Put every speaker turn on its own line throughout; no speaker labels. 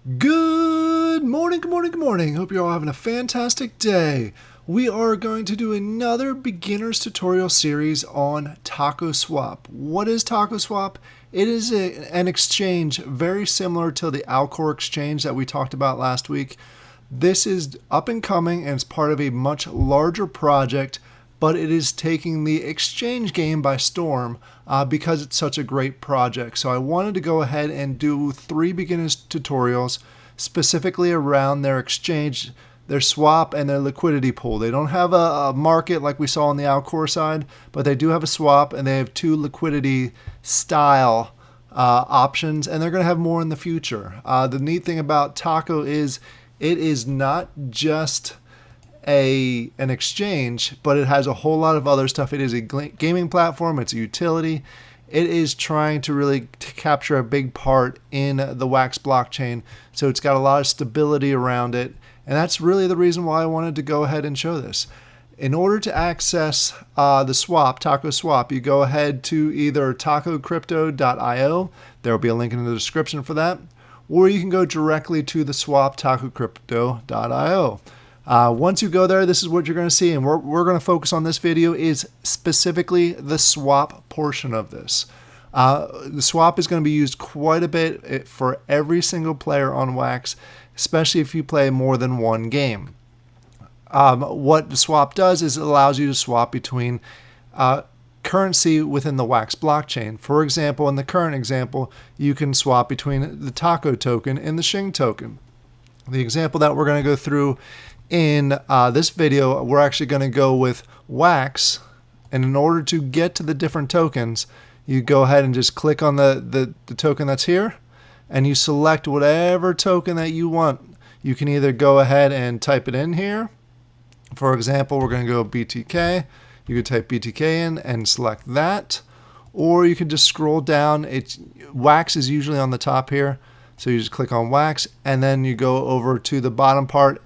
Good morning, good morning, good morning. Hope you're all having a fantastic day. We are going to do another beginner's tutorial series on Taco Swap. What is Taco Swap? It is an exchange very similar to the Alcor exchange that we talked about last week. This is up and coming and it's part of a much larger project, but it is taking the exchange game by storm because it's such a great project. So I wanted to go ahead and do 3 beginners tutorials specifically around their exchange, their swap, and their liquidity pool. They don't have a market like we saw on the Alcor side, but they do have a swap and they have 2 liquidity style options, and they're going to have more in the future. The neat thing about Taco is it is not just an exchange, but it has a whole lot of other stuff. It is a gaming platform. It's a utility. It is trying to really capture a big part in the Wax blockchain. So it's got a lot of stability around it. And that's really the reason why I wanted to go ahead and show this. In order to access the swap, Taco Swap, you go ahead to either tacocrypto.io. There will be a link in the description for that. Or you can go directly to the swap, tacocrypto.io. Once you go there, this is what you're going to see, and we're going to focus on this video is specifically the swap portion of this. The swap is going to be used quite a bit for every single player on Wax, especially if you play more than one game. What the swap does is it allows you to swap between currency within the Wax blockchain. For example, in the current example, you can swap between the Taco token and the Shing token. The example that we're going to go through in this video, we're actually going to go with Wax, and in order to get to the different tokens, you go ahead and just click on the token that's here, and you select whatever token that you want. You can either go ahead and type it in here. For example, we're going to go BTK. You could type BTK in and select that, or you can just scroll down. Wax is usually on the top here, so you just click on Wax, and then you go over to the bottom part.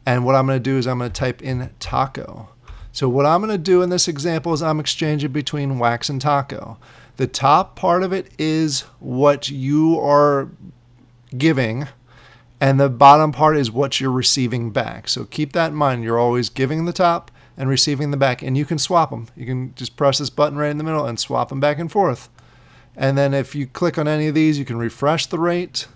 And what I'm going to do is I'm going to type in Taco. So what I'm going to do in this example is I'm exchanging between Wax and Taco. The top part of it is what you are giving, and the bottom part is what you're receiving back. So keep that in mind. You're always giving the top and receiving the back, and you can swap them. You can just press this button right in the middle and swap them back and forth. And then if you click on any of these, you can refresh the rate,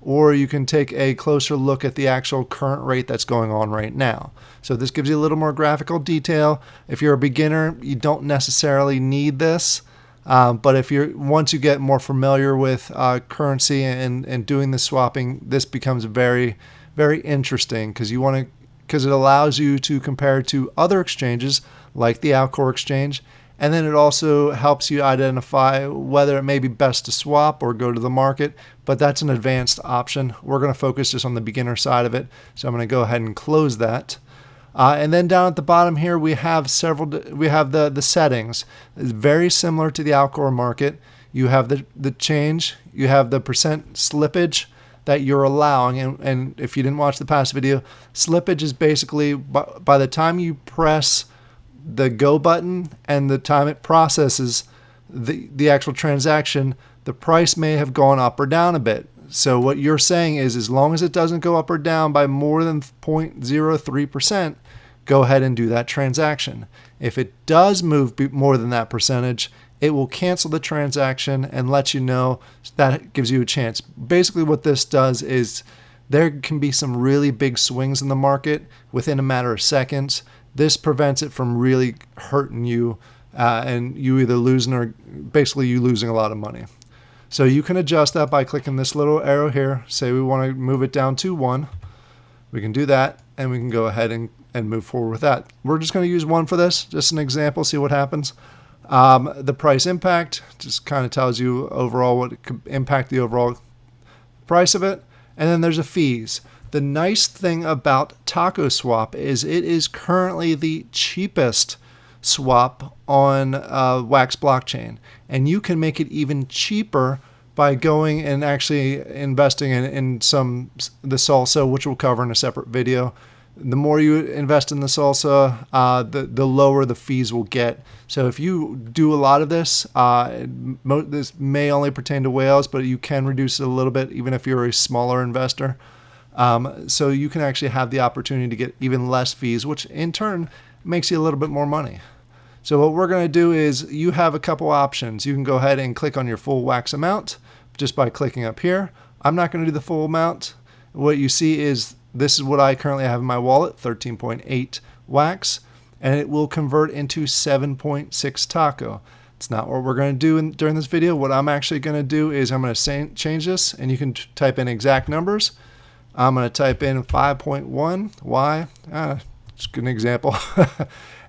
or you can take a closer look at the actual current rate that's going on right now. So this gives you a little more graphical detail. If you're a beginner, you don't necessarily need this. But once you get more familiar with currency and doing the swapping, this becomes very, very interesting because it allows you to compare to other exchanges like the Alcor exchange. And then it also helps you identify whether it may be best to swap or go to the market, but that's an advanced option. We're going to focus just on the beginner side of it, so I'm going to go ahead and close that. And then down at the bottom here, we have the settings. It's very similar to the Alcor market. You have the change, you have the percent slippage that you're allowing, and if you didn't watch the past video, slippage is basically by the time you press the go button and the time it processes the actual transaction, the price may have gone up or down a bit. So what you're saying is as long as it doesn't go up or down by more than 0.03%, go ahead and do that transaction. If it does move more than that percentage, it will cancel the transaction and let you know. That gives you a chance. Basically what this does is there can be some really big swings in the market within a matter of seconds. This prevents it from really hurting you and you either losing or basically you losing a lot of money. So you can adjust that by clicking this little arrow here. Say we want to move it down to 1. We can do that, and we can go ahead and move forward with that. We're just going to use 1 for this, just an example, see what happens. The price impact just kind of tells you overall what it could impact the overall price of it. And then there's the fees. The nice thing about Taco Swap is it is currently the cheapest swap on Wax blockchain, and you can make it even cheaper by going and actually investing in the Salsa, which we'll cover in a separate video. The more you invest in the salsa, the lower the fees will get. So if you do a lot of this, this may only pertain to whales, but you can reduce it a little bit even if you're a smaller investor. So you can actually have the opportunity to get even less fees, which in turn makes you a little bit more money. So what we're going to do is you have a couple options. You can go ahead and click on your full wax amount just by clicking up here. I'm not going to do the full amount. What you see is this is what I currently have in my wallet, 13.8 wax, and it will convert into 7.6 taco. It's not what we're going to do during this video. What I'm actually going to do is I'm going to change this, and you can type in exact numbers. I'm going to type in 5.1 Y. It's an example.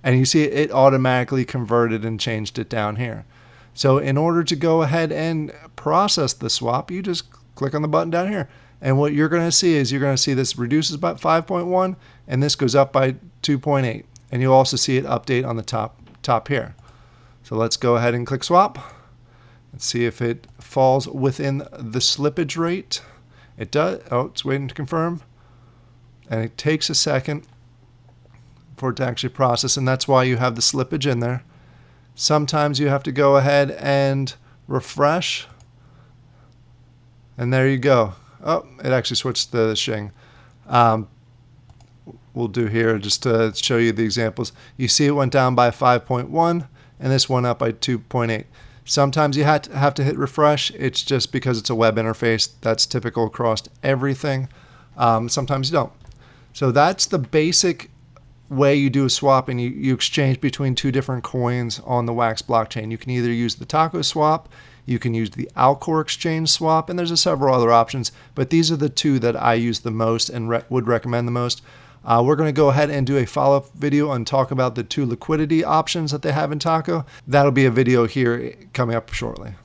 And you see it automatically converted and changed it down here. So in order to go ahead and process the swap, you just click on the button down here. And what you're going to see is you're going to see this reduces by 5.1 and this goes up by 2.8. And you'll also see it update on the top here. So let's go ahead and click swap. Let's see if it falls within the slippage rate. It does. Oh, it's waiting to confirm. And it takes a second for it to actually process, and that's why you have the slippage in there. Sometimes you have to go ahead and refresh. And there you go. Oh, it actually switched the shing. We'll do here just to show you the examples. You see it went down by 5.1 and this went up by 2.8. Sometimes you have to hit refresh. It's just because it's a web interface. That's typical across everything. Sometimes you don't. So that's the basic way you do a swap, and you exchange between two different coins on the Wax blockchain. You can either use the taco swap, you can use the Alcor exchange swap, and there's several other options, but these are the two that I use the most and would recommend the most. We're going to go ahead and do a follow-up video and talk about the two liquidity options that they have in Taco. That'll be a video here coming up shortly.